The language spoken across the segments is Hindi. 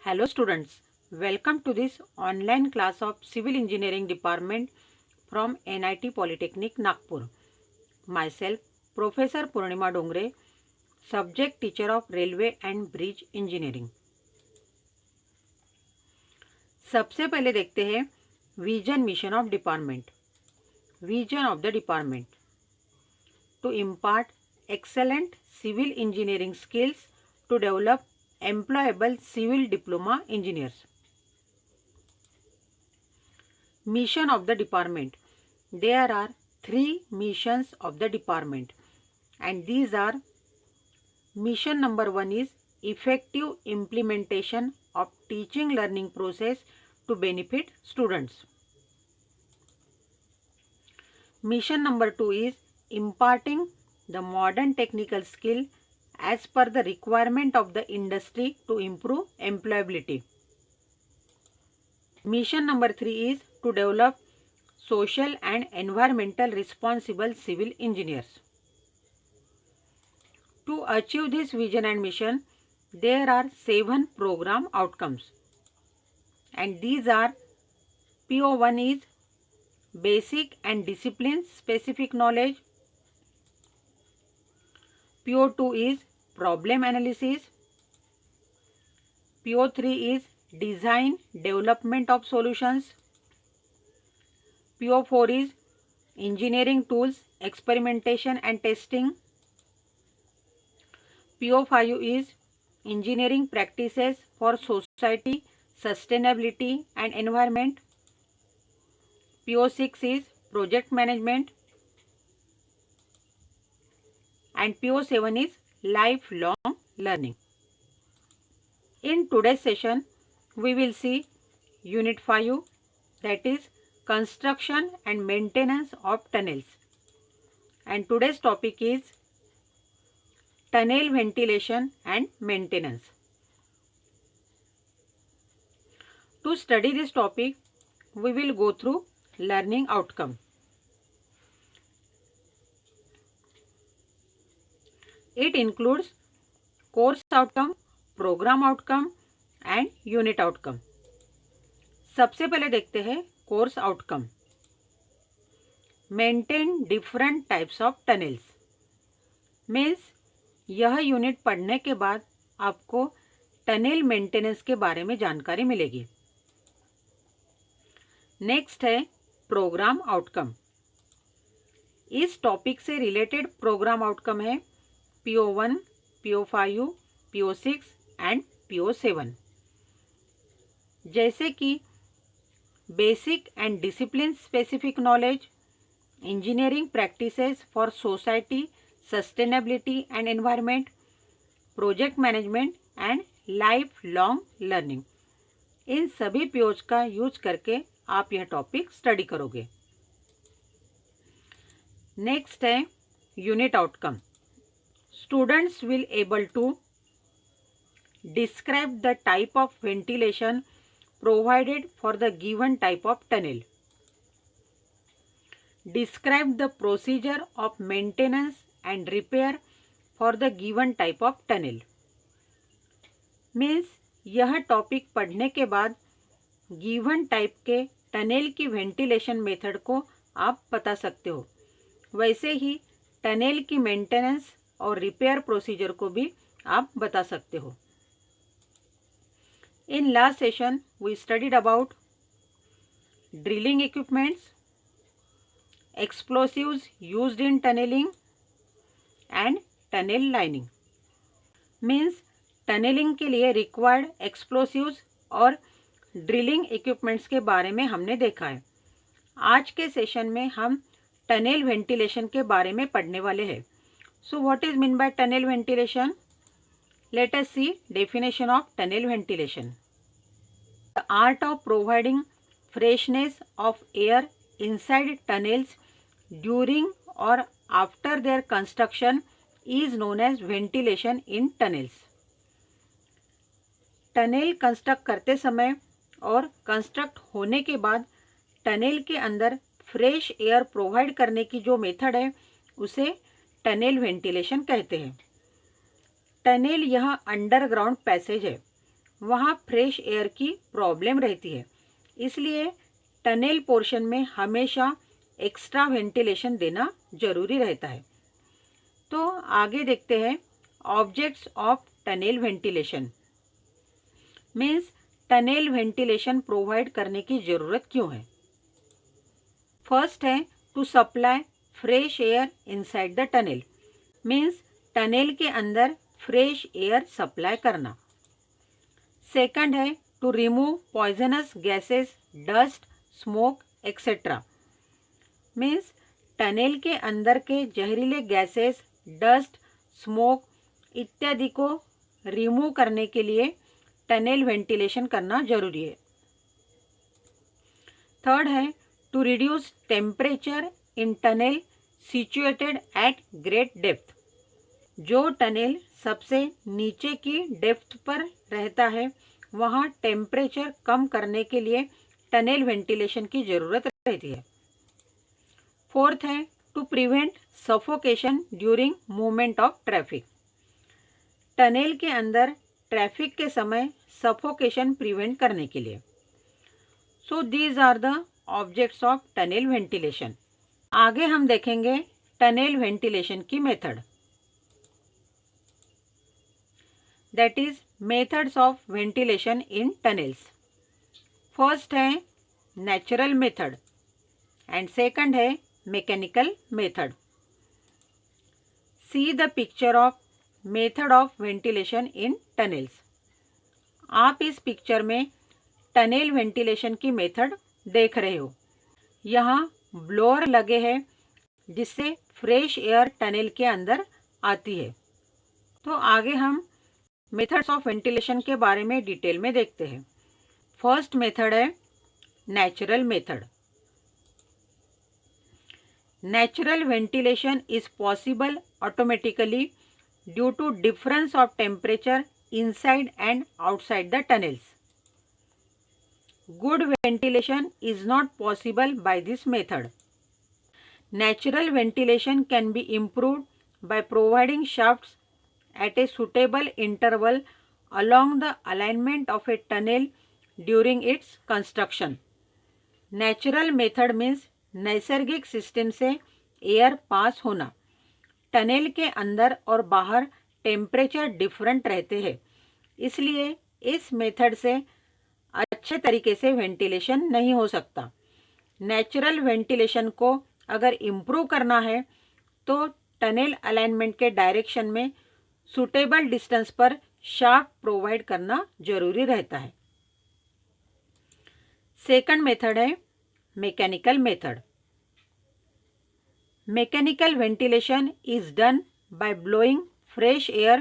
Hello students, welcome to this online class of Civil Engineering Department from NIT Polytechnic Nagpur. Myself Professor Purnima Dongre, Subject Teacher of Railway and Bridge Engineering. सबसे पहले देखते हैं vision mission of department. Vision of the department to impart excellent civil engineering skills to develop employable civil diploma engineers. Mission of the department. There are 3 missions of the department and these are: mission number 1 is effective implementation of teaching learning process to benefit students. Mission number 2 is imparting the modern technical skill as per the requirement of the industry to improve employability. Mission number 3 is to develop social and environmental responsible civil engineers. To achieve this vision and mission, there are 7 program outcomes and these are: PO1 is basic and discipline specific knowledge. PO2 is problem analysis. PO3 is design development of solutions. PO4 is engineering tools experimentation and testing. PO5 is engineering practices for society, sustainability and environment. PO6 is project management. And PO7 is lifelong learning. In today's session, we will see Unit 5, that is construction and maintenance of tunnels. And today's topic is tunnel ventilation and maintenance. To study this topic, we will go through learning outcome. It includes course outcome, program outcome and unit outcome. सबसे पहले देखते हैं course outcome. Maintain different types of tunnels. Means यह यूनिट पढ़ने के बाद आपको टनल मेंटेनेंस के बारे में जानकारी मिलेगी. नेक्स्ट है प्रोग्राम आउटकम. इस टॉपिक से रिलेटेड प्रोग्राम आउटकम है PO1, PO5, PO6 and PO7. जैसे कि basic and discipline specific knowledge, engineering practices for society, sustainability and environment, project management and life long learning. इन सभी POs का यूज करके आप यह टॉपिक स्टडी करोगे. नेक्स्ट है unit outcome. Students will able to describe the type of ventilation provided for the given type of tunnel. Describe the procedure of maintenance and repair for the given type of tunnel. Means यह टॉपिक पढ़ने के बाद गिवन टाइप के टनल की वेंटिलेशन मेथड को आप बता सकते हो. वैसे ही टनल की मेंटेनेंस और रिपेयर प्रोसीजर को भी आप बता सकते हो. In last session we studied about drilling equipments, explosives used in tunnelling and tunnel lining. Means tunnelling के लिए रिक्वायर्ड एक्सप्लोसिव्स और ड्रिलिंग इक्विपमेंट्स के बारे में हमने देखा है. आज के सेशन में हम टनल वेंटिलेशन के बारे में पढ़ने वाले हैं. So what is meant by tunnel ventilation? Let us see definition of tunnel ventilation. The art of providing freshness of air inside tunnels during or after their construction is known as ventilation in tunnels. Tunnel construct करते समय और कंस्ट्रक्ट होने के बाद टनल के अंदर फ्रेश एयर प्रोवाइड करने की जो मेथड है उसे टनल वेंटिलेशन कहते हैं. टनल यह अंडरग्राउंड पैसेज है वहाँ फ्रेश एयर की प्रॉब्लम रहती है, इसलिए टनल पोर्शन में हमेशा एक्स्ट्रा वेंटिलेशन देना जरूरी रहता है। तो आगे देखते हैं objects of tunnel ventilation. Means tunnel ventilation provide करने की ज़रूरत क्यों है। फर्स्ट है to supply fresh air inside the tunnel. Means tunnel के अंदर फ्रेश एयर सप्लाई करना। सेकंड है to remove poisonous gases, dust, smoke etcetera. Means tunnel के अंदर के जहरीले गैसेस, डस्ट, स्मोक इत्यादि को रिमूव करने के लिए टनल वेंटिलेशन करना जरूरी है। थर्ड है to reduce temperature in tunnel situated at great depth. जो टनल सबसे नीचे की डेप्थ पर रहता है वहाँ टेम्परेचर कम करने के लिए टनल वेंटिलेशन की ज़रूरत रहती है। फोर्थ है to prevent suffocation during movement of traffic. Tunnel के अंदर ट्रैफिक के समय सफोकेशन प्रिवेंट करने के लिए। So these are the objects of tunnel ventilation. आगे हम देखेंगे टनल वेंटिलेशन की method, that is methods of ventilation in tunnels. First है नेचुरल मेथड एंड सेकंड है mechanical method. See the picture of method of ventilation in tunnels. आप इस पिक्चर में टनल वेंटिलेशन की मेथड देख रहे हो। यहाँ ब्लोअर लगे हैं जिससे फ्रेश एयर टनल के अंदर आती है। तो आगे हम मेथड्स ऑफ वेंटिलेशन के बारे में डिटेल में देखते हैं। फर्स्ट मेथड है natural method. Natural ventilation is possible automatically due to difference of temperature inside and outside the tunnels. Good ventilation is not possible by this method. Natural ventilation can be improved by providing shafts at a suitable interval along the alignment of a tunnel during its construction. Natural method means नैसर्गिक सिस्टम से एयर पास होना। टनल के अंदर और बाहर टेम्परेचर डिफरेंट रहते हैं, इसलिए इस मेथड से अच्छे तरीके से वेंटिलेशन नहीं हो सकता। नेचुरल वेंटिलेशन को अगर इम्प्रूव करना है तो टनल अलाइनमेंट के डायरेक्शन में सूटेबल डिस्टेंस पर शाफ्ट प्रोवाइड करना जरूरी रहता है। सेकंड मेथड है mechanical method. Mechanical ventilation is done by blowing fresh air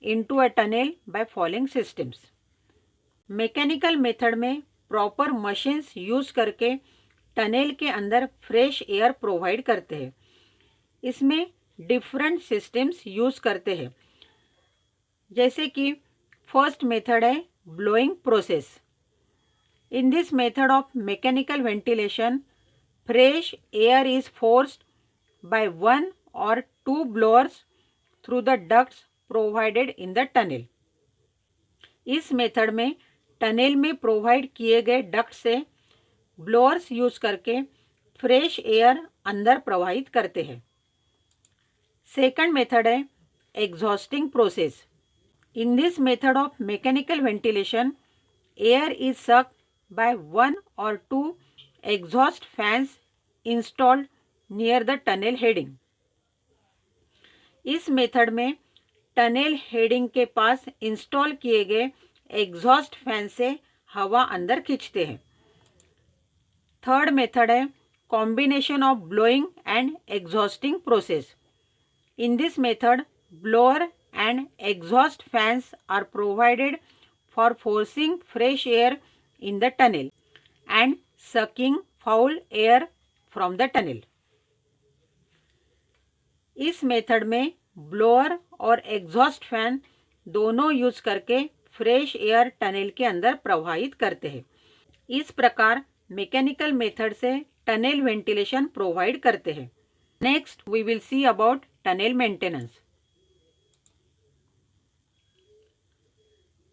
into a tunnel by following systems. Mechanical method में प्रॉपर मशीन्स यूज करके टनल के अंदर फ्रेश एयर प्रोवाइड करते हैं। इसमें डिफरेंट सिस्टम्स यूज करते हैं, जैसे कि फर्स्ट मेथड है blowing process. In this method of mechanical ventilation fresh air is forced by one or two blowers through the ducts provided in the tunnel. इस मेथड में टनल में प्रोवाइड किए गए डक्ट से ब्लोअर्स यूज करके फ्रेश एयर अंदर प्रवाहित करते हैं। सेकंड मेथड है exhausting process. In this method of mechanical ventilation air is sucked by one or two exhaust fans installed near the tunnel heading. इस मेथड में टनल हेडिंग के पास इंस्टॉल किए गए एग्जॉस्ट फैन से हवा अंदर खींचते हैं। थर्ड मेथड है combination of blowing and exhausting process. In this method blower and exhaust fans are provided for forcing fresh air in the tunnel and sucking foul air from the tunnel. इस मेथड में ब्लोअर और एग्जॉस्ट फैन दोनों यूज करके फ्रेश एयर टनल के अंदर प्रवाहित करते हैं। इस प्रकार मैकेनिकल मेथड से टनल वेंटिलेशन प्रोवाइड करते हैं। Next we will see about tunnel maintenance.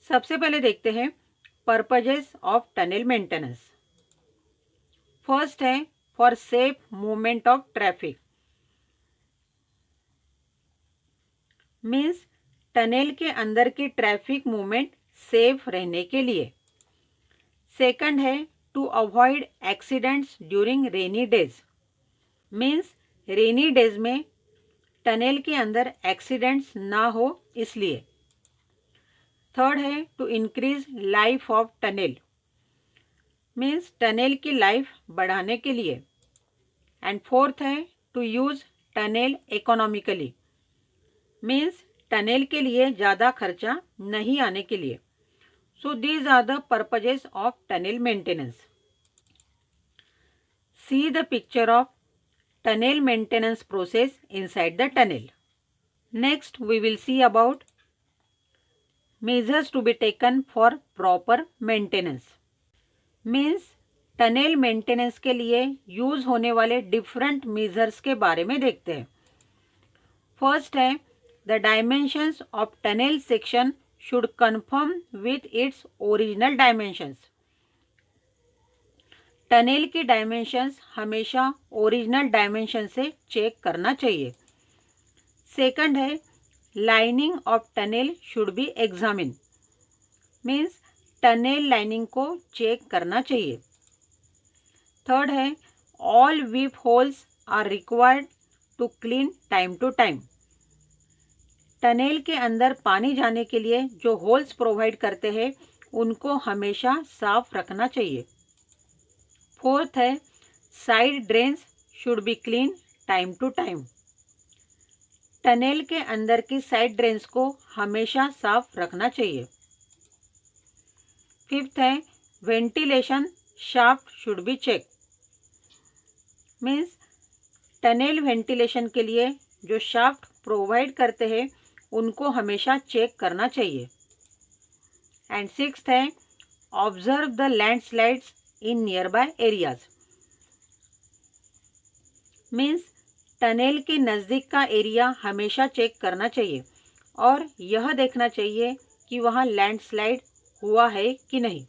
सबसे पहले देखते हैं purposes of tunnel maintenance. First है for safe movement of traffic, means tunnel के अंदर की ट्रैफिक मूवमेंट सेफ रहने के लिए। सेकंड है to avoid accidents during rainy days, means rainy days में टनल के अंदर एक्सीडेंट्स ना हो इसलिए। थर्ड है to increase life of tunnel, means tunnel की लाइफ बढ़ाने के लिए। एंड फोर्थ है to use tunnel economically, means tunnel के लिए ज़्यादा खर्चा नहीं आने के लिए। So these are the purposes of tunnel maintenance. See the picture of tunnel maintenance process inside the tunnel. Next, we will see about measures to be taken for proper maintenance. Means tunnel maintenance के लिए यूज होने वाले डिफरेंट मेजर्स के बारे में देखते हैं। फर्स्ट है the dimensions of tunnel section should confirm with its original dimensions. Tunnel की डायमेंशंस हमेशा ओरिजिनल डायमेंशन से चेक करना चाहिए। सेकंड है lining of tunnel should be examine, means tunnel lining को चेक करना चाहिए। थर्ड है all weep holes are required to clean time to time. Tunnel के अंदर पानी जाने के लिए जो होल्स प्रोवाइड करते हैं उनको हमेशा साफ रखना चाहिए। फोर्थ है side drains should be clean time to time. Tunnel के अंदर की साइड ड्रेन्स को हमेशा साफ रखना चाहिए। फिफ्थ है ventilation shaft should be check, means tunnel ventilation के लिए जो शाफ्ट प्रोवाइड करते हैं उनको हमेशा चेक करना चाहिए। एंड सिक्स्थ है observe the landslides in near by areas, means tunnel के नज़दीक का एरिया हमेशा चेक करना चाहिए और यह देखना चाहिए कि वहाँ लैंडस्लाइड हुआ है कि नहीं।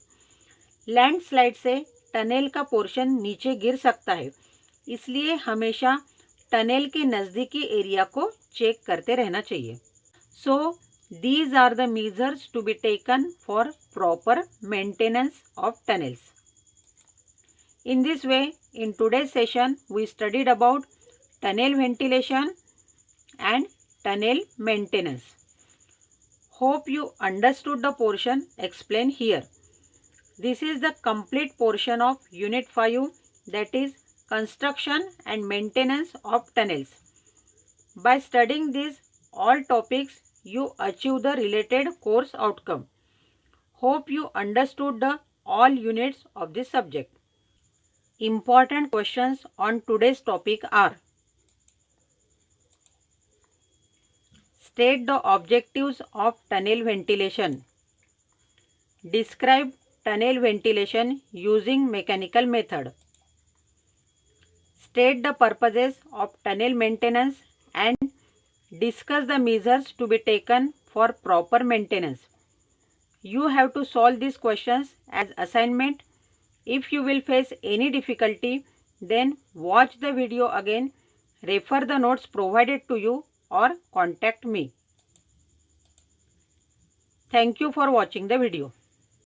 लैंडस्लाइड से टनल का पोर्शन नीचे गिर सकता है, इसलिए हमेशा टनल के नज़दीकी एरिया को चेक करते रहना चाहिए। So these are the measures to be taken for proper maintenance of tunnels. In this way, in today's session, we studied about tunnel ventilation and tunnel maintenance. Hope you understood the portion explained here. This is the complete portion of Unit 5, that is construction and maintenance of tunnels. By studying these all topics, you achieve the related course outcome. Hope you understood the all units of this subject. Important questions on today's topic are: state the objectives of tunnel ventilation. Describe tunnel ventilation using mechanical method. State the purposes of tunnel maintenance and discuss the measures to be taken for proper maintenance. You have to solve these questions as assignment. If you will face any difficulty, then watch the video again, refer the notes provided to you or contact me. Thank you for watching the video.